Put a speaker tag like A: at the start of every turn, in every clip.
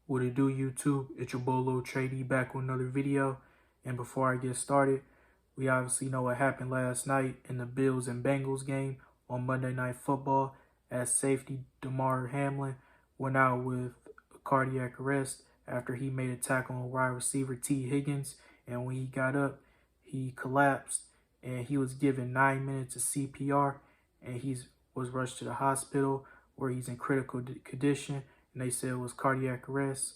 A: What it do, YouTube? It's your boy Lil Trady back with another video. And before I get started, we obviously know what happened last night in the Bills and Bengals game on Monday Night Football, as safety Damar Hamlin went out with cardiac arrest after he made a tackle on wide receiver T. Higgins. And when he got up, he collapsed and he was given 9 minutes of CPR, and he was rushed to the hospital where he's in critical condition, and they said it was cardiac arrest.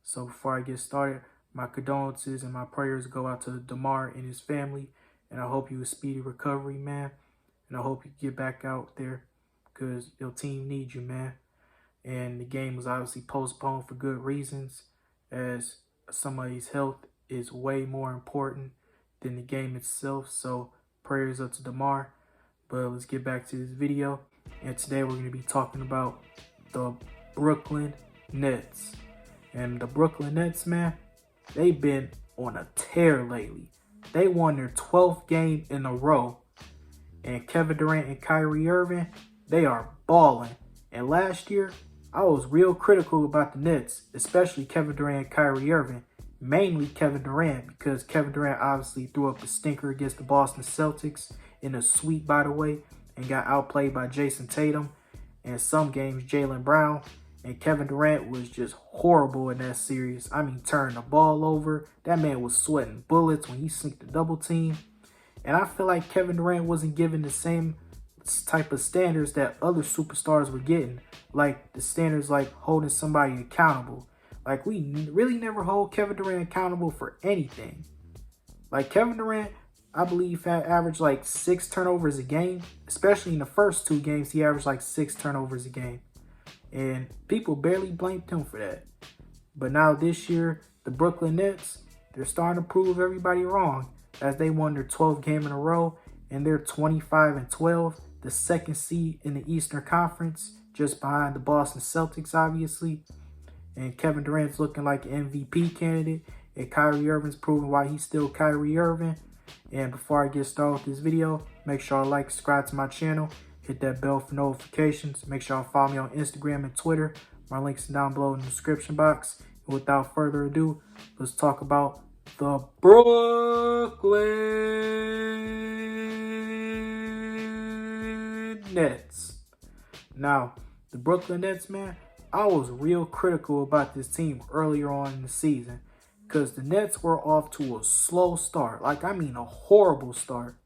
A: So before I get started, my condolences and my prayers go out to Damar and his family, and I hope you a speedy recovery, man. And I hope you get back out there because your team needs you, man. And the game was obviously postponed for good reasons, as somebody's health is way more important than the game itself. So prayers up to Damar. But let's get back to this video. And today we're going to be talking about the Brooklyn Nets. And the Brooklyn Nets, man, they've been on a tear lately. They won their 12th game in a row. And Kevin Durant and Kyrie Irving, they are balling. And last year, I was real critical about the Nets, especially Kevin Durant and Kyrie Irving. Mainly Kevin Durant, because Kevin Durant obviously threw up a stinker against the Boston Celtics in a sweep, by the way, and got outplayed by Jason Tatum, and some games Jaylen Brown. And Kevin Durant was just horrible in that series. I mean, turning the ball over. That man was sweating bullets when he slinked the double team. And I feel like Kevin Durant wasn't given the same type of standards that other superstars were getting. Like the standards like holding somebody accountable. Like we really never hold Kevin Durant accountable for anything. Like Kevin Durant, I believe, had averaged like 6 turnovers a game. Especially in the first 2 games, he averaged like 6 turnovers a game. And people barely blamed him for that. But now this year, the Brooklyn Nets, they're starting to prove everybody wrong, as they won their 12th game in a row, and they're 25-12, the second seed in the Eastern Conference, just behind the Boston Celtics, obviously. And Kevin Durant's looking like an MVP candidate, and Kyrie Irving's proving why he's still Kyrie Irving. And before I get started with this video, make sure I like, subscribe to my channel, hit that bell for notifications. Make sure you follow me on Instagram and Twitter. My links are down below in the description box. And without further ado, let's talk about the Brooklyn Nets. Now, the Brooklyn Nets, man, I was real critical about this team earlier on in the season, because the Nets were off to a slow start. Like, I mean, a horrible start.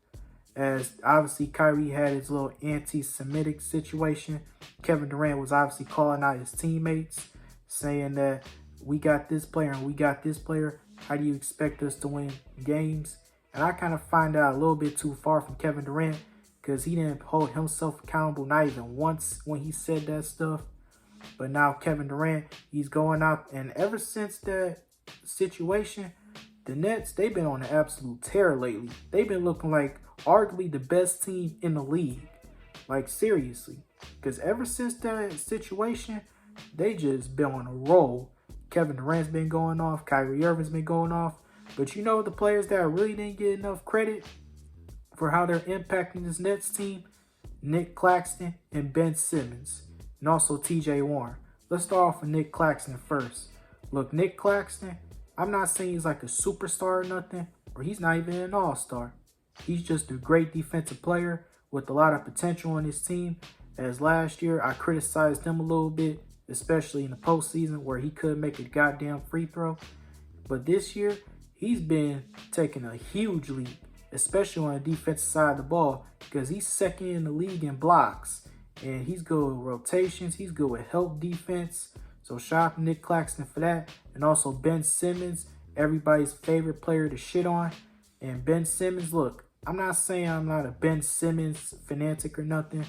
A: As obviously Kyrie had his little anti-Semitic situation. Kevin Durant was obviously calling out his teammates, saying that we got this player and we got this player. How do you expect us to win games? And I kind of find out a little bit too far from Kevin Durant, because he didn't hold himself accountable, not even once when he said that stuff. But now Kevin Durant, he's going out, and ever since that situation, the Nets, they've been on an absolute tear lately. They've been looking like arguably the best team in the league. Like, seriously. Because ever since that situation, they just been on a roll. Kevin Durant's been going off. Kyrie Irving's been going off. But you know the players that really didn't get enough credit for how they're impacting this Nets team? Nick Claxton and Ben Simmons. And also TJ Warren. Let's start off with Nick Claxton first. Look, Nick Claxton, I'm not saying he's like a superstar or nothing, or he's not even an all-star. He's just a great defensive player with a lot of potential on his team. As last year, I criticized him a little bit, especially in the postseason where he couldn't make a goddamn free throw. But this year, he's been taking a huge leap, especially on the defensive side of the ball, because he's second in the league in blocks. And he's good with rotations. He's good with help defense. So shout out to Nick Claxton for that. And also Ben Simmons, everybody's favorite player to shit on. And Ben Simmons, look, I'm not saying I'm not a Ben Simmons fanatic or nothing,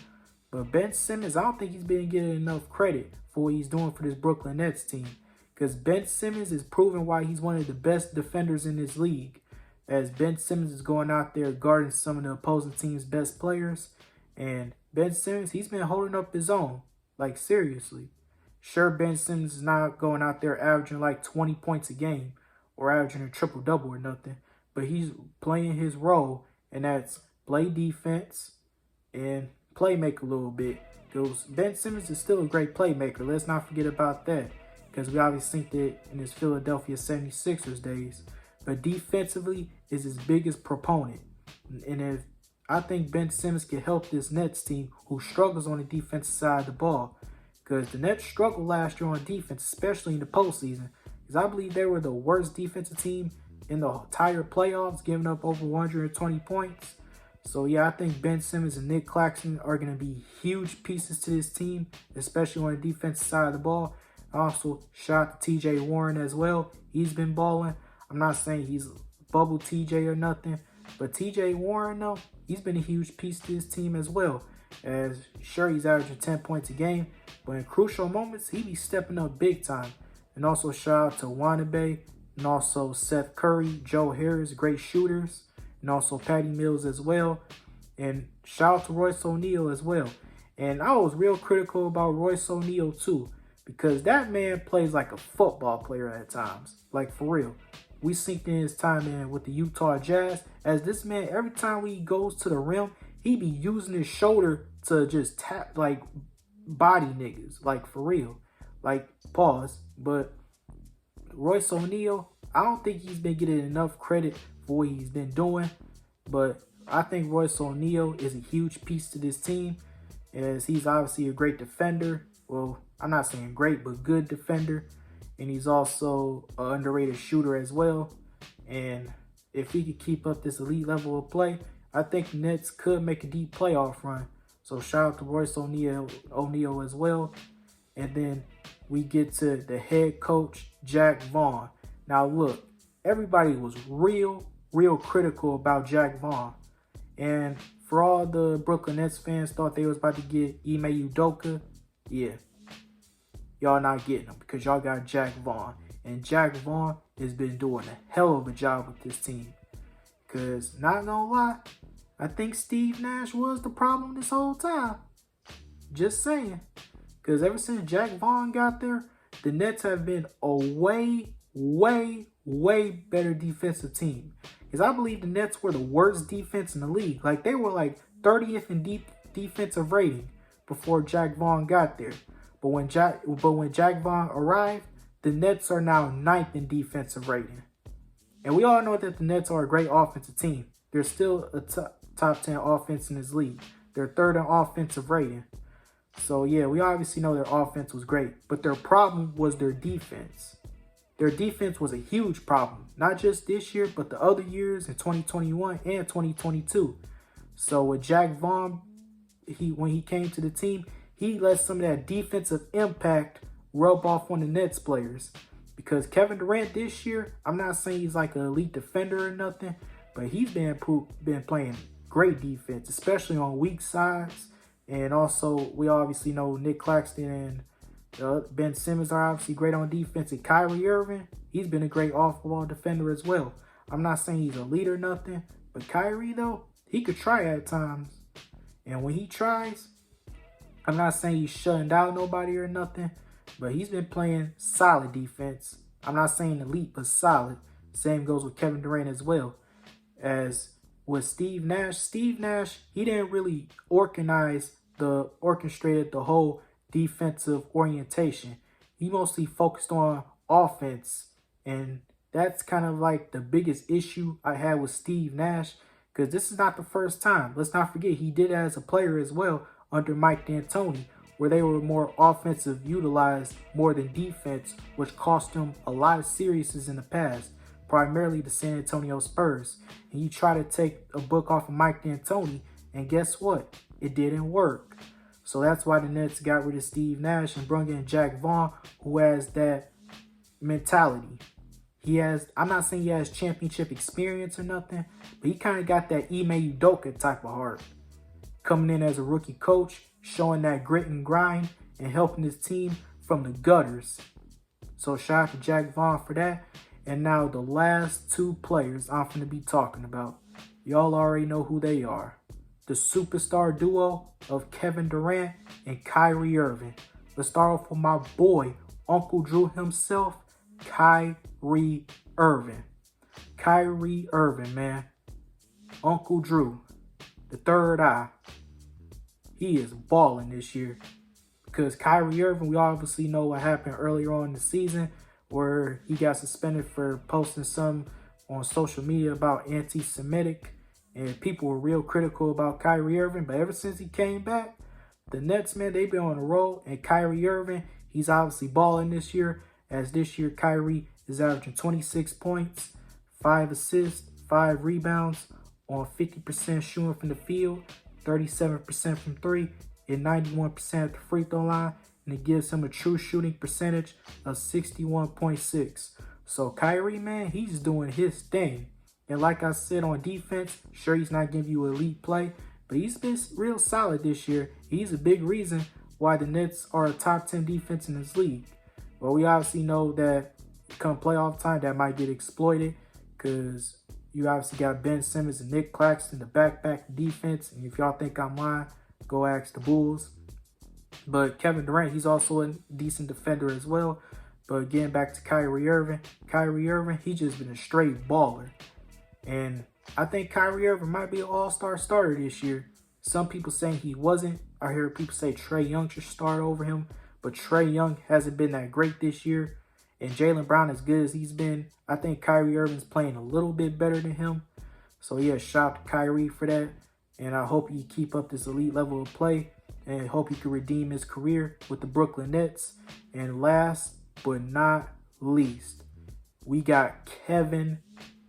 A: but Ben Simmons, I don't think he's been getting enough credit for what he's doing for this Brooklyn Nets team. Because Ben Simmons is proving why he's one of the best defenders in this league. As Ben Simmons is going out there guarding some of the opposing team's best players. And Ben Simmons, he's been holding up his own. Like, seriously. Sure, Ben Simmons is not going out there averaging like 20 points a game or averaging a triple-double or nothing. But he's playing his role, and that's play defense and play make a little bit. Because Ben Simmons is still a great playmaker. Let's not forget about that. because we obviously think that in his Philadelphia 76ers days. But defensively is his biggest proponent. And if I think Ben Simmons can help this Nets team who struggles on the defensive side of the ball, because the Nets struggled last year on defense, especially in the postseason, because I believe they were the worst defensive team in the entire playoffs, giving up over 120 points. So, yeah, I think Ben Simmons and Nick Claxton are going to be huge pieces to this team, especially on the defensive side of the ball. Also, shout out to T.J. Warren as well. He's been balling. I'm not saying he's bubble TJ or nothing, but T.J. Warren, though, he's been a huge piece to his team as well. As sure, he's averaging 10 points a game, but in crucial moments, he be stepping up big time. And also shout out to Wanabe, and also Seth Curry, Joe Harris, great shooters, and also Patty Mills as well. And shout out to Royce O'Neal as well. And I was real critical about Royce O'Neal too, because that man plays like a football player at times, like for real. We synced in his time in with the Utah Jazz, as this man, every time he goes to the rim, he be using his shoulder to just tap, like, body niggas, like, for real. Like, pause. But Royce O'Neal, I don't think he's been getting enough credit for what he's been doing. But I think Royce O'Neal is a huge piece to this team, as he's obviously a great defender. Well, I'm not saying great, but good defender. And he's also an underrated shooter as well. And if he could keep up this elite level of play, I think the Nets could make a deep playoff run. So shout out to Royce O'Neal as well. And then we get to the head coach, Jack Vaughn. Now look, everybody was real critical about Jack Vaughn. And for all the Brooklyn Nets fans thought they was about to get Ime Udoka, yeah. Y'all not getting him because y'all got Jack Vaughn. And Jack Vaughn has been doing a hell of a job with this team. Because, not gonna lie, I think Steve Nash was the problem this whole time. Just saying. Because ever since Jack Vaughn got there, the Nets have been a way better defensive team. Because I believe the Nets were the worst defense in the league. Like, they were like 30th in defensive rating before Jack Vaughn got there. But when Jack Vaughn arrived, the Nets are now 9th in defensive rating. And we all know that the Nets are a great offensive team. They're still a top 10 offense in this league. They're 3rd in offensive rating. So, yeah, we obviously know their offense was great. But their problem was their defense. Their defense was a huge problem. Not just this year, but the other years in 2021 and 2022. So, with Jack Vaughn, when he came to the team, he let some of that defensive impact rub off on the Nets players. Because Kevin Durant this year, I'm not saying he's like an elite defender or nothing, but he's been playing great defense, especially on weak sides. And also, we obviously know Nick Claxton and Ben Simmons are obviously great on defense. And Kyrie Irving, he's been a great off-ball defender as well. I'm not saying he's a leader or nothing, but Kyrie, though, he could try at times. And when he tries, I'm not saying he's shutting down nobody or nothing, but he's been playing solid defense. I'm not saying elite, but solid. Same goes with Kevin Durant as well. As with Steve Nash, he didn't really orchestrated the whole defensive orientation. He mostly focused on offense. And that's kind of like the biggest issue I had with Steve Nash, because this is not the first time. Let's not forget, he did it as a player as well under Mike D'Antoni, where they were more offensive utilized more than defense, which cost him a lot of series in the past, primarily the San Antonio Spurs. And you try to take a book off of Mike D'Antoni, and guess what? It didn't work. So that's why the Nets got rid of Steve Nash and brought in Jack Vaughn, who has that mentality. I'm not saying he has championship experience or nothing, but he kind of got that Ime Udoka type of heart. Coming in as a rookie coach, showing that grit and grind, and helping his team from the gutters. So shout out to Jack Vaughn for that. And now the last two players I'm going to be talking about. Y'all already know who they are. The superstar duo of Kevin Durant and Kyrie Irving. Let's start off with my boy, Uncle Drew himself, Kyrie Irving. Kyrie Irving, man. Uncle Drew, the third eye. He is balling this year. Because Kyrie Irving, we obviously know what happened earlier on in the season where he got suspended for posting some on social media about anti-Semitic. And people were real critical about Kyrie Irving. But ever since he came back, the Nets, man, they've been on a roll. And Kyrie Irving, he's obviously balling this year. As this year, Kyrie is averaging 26 points, 5 assists, 5 rebounds on 50% shooting from the field, 37% from 3, and 91% at the free throw line. And it gives him a true shooting percentage of 61.6. So Kyrie, man, he's doing his thing. And like I said on defense, sure, he's not giving you elite play, but he's been real solid this year. He's a big reason why the Nets are a top 10 defense in this league. Well, we obviously know that come playoff time, that might get exploited because you obviously got Ben Simmons and Nick Claxton, the back defense. And if y'all think I'm lying, go ask the Bulls. But Kevin Durant, he's also a decent defender as well. But getting back to Kyrie Irving, he just been a straight baller. And I think Kyrie Irving might be an all-star starter this year. Some people saying he wasn't. I hear people say Trae Young should start over him. But Trae Young hasn't been that great this year. And Jaylen Brown, as good as he's been, I think Kyrie Irving's playing a little bit better than him. So, yeah, shout out to Kyrie for that. And I hope he keep up this elite level of play. And hope he can redeem his career with the Brooklyn Nets. And last but not least, we got Kevin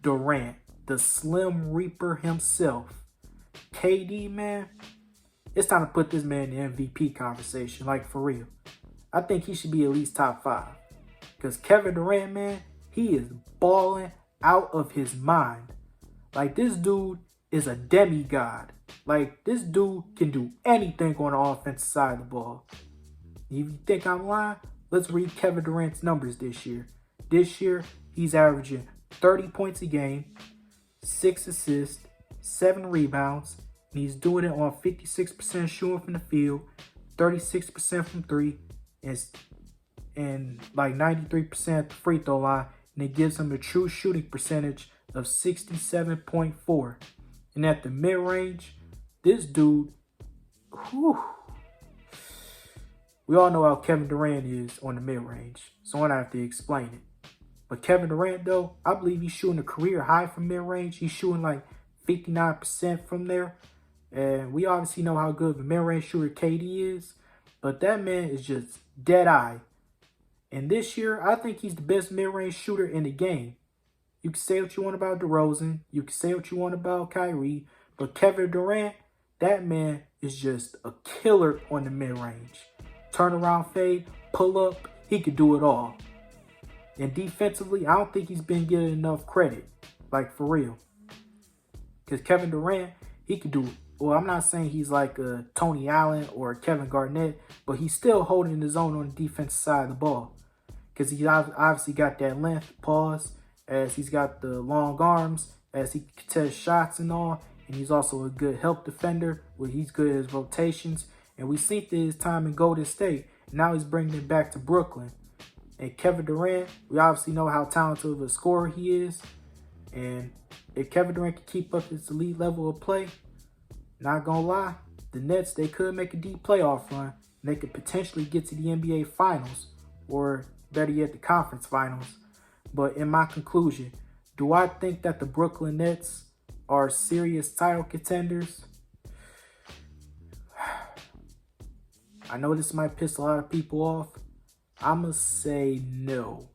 A: Durant, the Slim Reaper himself. KD, man, it's time to put this man in the MVP conversation, like for real. I think he should be at least top 5. Because Kevin Durant, man, he is balling out of his mind. Like, this dude is a demigod. Like, this dude can do anything on the offensive side of the ball. If you think I'm lying, let's read Kevin Durant's numbers this year. This year, he's averaging 30 points a game, 6 assists, 7 rebounds, and he's doing it on 56% shooting from the field, 36% from 3, and like 93% at the free throw line, and it gives him a true shooting percentage of 67.4. And at the mid-range, this dude, whew, we all know how Kevin Durant is on the mid-range, so I don't have to explain it. But Kevin Durant, though, I believe he's shooting a career high from mid-range. He's shooting like 59% from there. And we obviously know how good of a mid-range shooter KD is. But that man is just dead-eye. And this year, I think he's the best mid-range shooter in the game. You can say what you want about DeRozan. You can say what you want about Kyrie. But Kevin Durant, that man is just a killer on the mid-range. Turnaround fade, pull up, he could do it all. And defensively, I don't think he's been getting enough credit. Like, for real. Because Kevin Durant, he could do, well, I'm not saying he's like a Tony Allen or a Kevin Garnett, but he's still holding his own on the defensive side of the ball. Because he obviously got that length, pause, as he's got the long arms, as he can test shots and all. And he's also a good help defender, where he's good at his rotations. And we seen his time in Golden State. Now he's bringing it back to Brooklyn. And Kevin Durant, we obviously know how talented of a scorer he is. And if Kevin Durant can keep up this elite level of play, not gonna lie, the Nets, they could make a deep playoff run. And they could potentially get to the NBA Finals, or better yet, the Conference Finals. But in my conclusion, do I think that the Brooklyn Nets are serious title contenders? I know this might piss a lot of people off. I'm going to say no.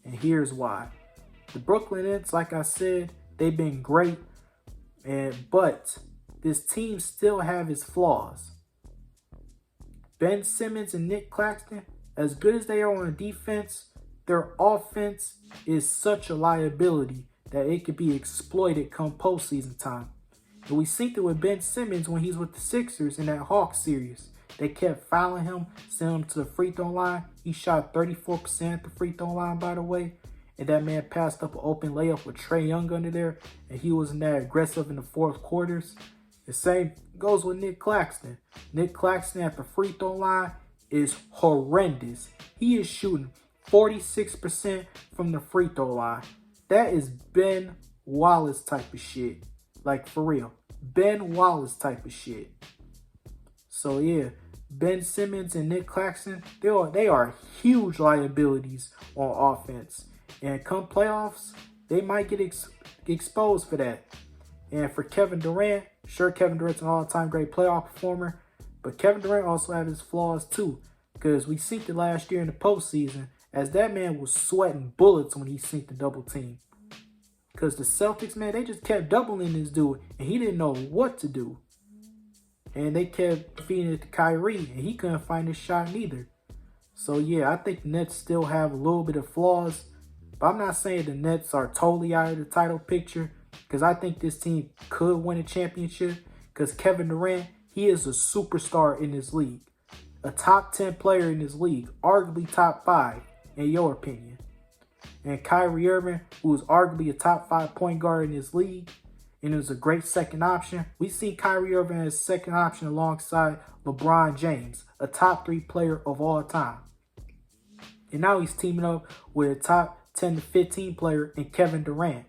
A: And here's why. The Brooklyn Nets, like I said, they've been great. But this team still have its flaws. Ben Simmons and Nick Claxton, as good as they are on defense, their offense is such a liability that it could be exploited come postseason time. And we seen it with Ben Simmons when he's with the Sixers in that Hawks series. They kept fouling him, sending him to the free throw line. He shot 34% at the free throw line, by the way. And that man passed up an open layup with Trae Young under there. And he wasn't that aggressive in the fourth quarters. The same goes with Nick Claxton. Nick Claxton at the free throw line is horrendous. He is shooting 46% from the free throw line. That is Ben Wallace type of shit. Like, for real. Ben Wallace type of shit. So, yeah. Ben Simmons and Nick Claxton, they are huge liabilities on offense. And come playoffs, they might get exposed for that. And for Kevin Durant, sure, Kevin Durant's an all-time great playoff performer, but Kevin Durant also had his flaws too, because we seen it last year in the postseason, as that man was sweating bullets when he synced the double team. Because the Celtics, man, they just kept doubling this dude, and he didn't know what to do. And they kept feeding it to Kyrie, and he couldn't find his shot neither. So, yeah, I think the Nets still have a little bit of flaws. But I'm not saying the Nets are totally out of the title picture, because I think this team could win a championship. Because Kevin Durant, he is a superstar in this league. A top 10 player in this league. Arguably top 5, in your opinion. And Kyrie Irving, who is arguably a top 5 point guard in this league, and is a great second option. We see Kyrie Irving as second option alongside LeBron James, a top 3 player of all time. And now he's teaming up with a top 10 to 15 player in Kevin Durant.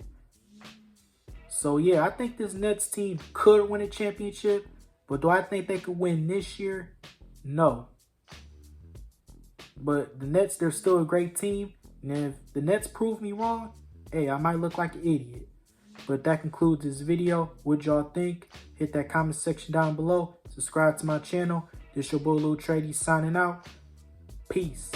A: So yeah, I think this Nets team could win a championship, but do I think they could win this year? No. But the Nets, they're still a great team. And if the Nets prove me wrong, hey, I might look like an idiot. But that concludes this video. What y'all think? Hit that comment section down below. Subscribe to my channel. This your boy Lil Trady signing out. Peace.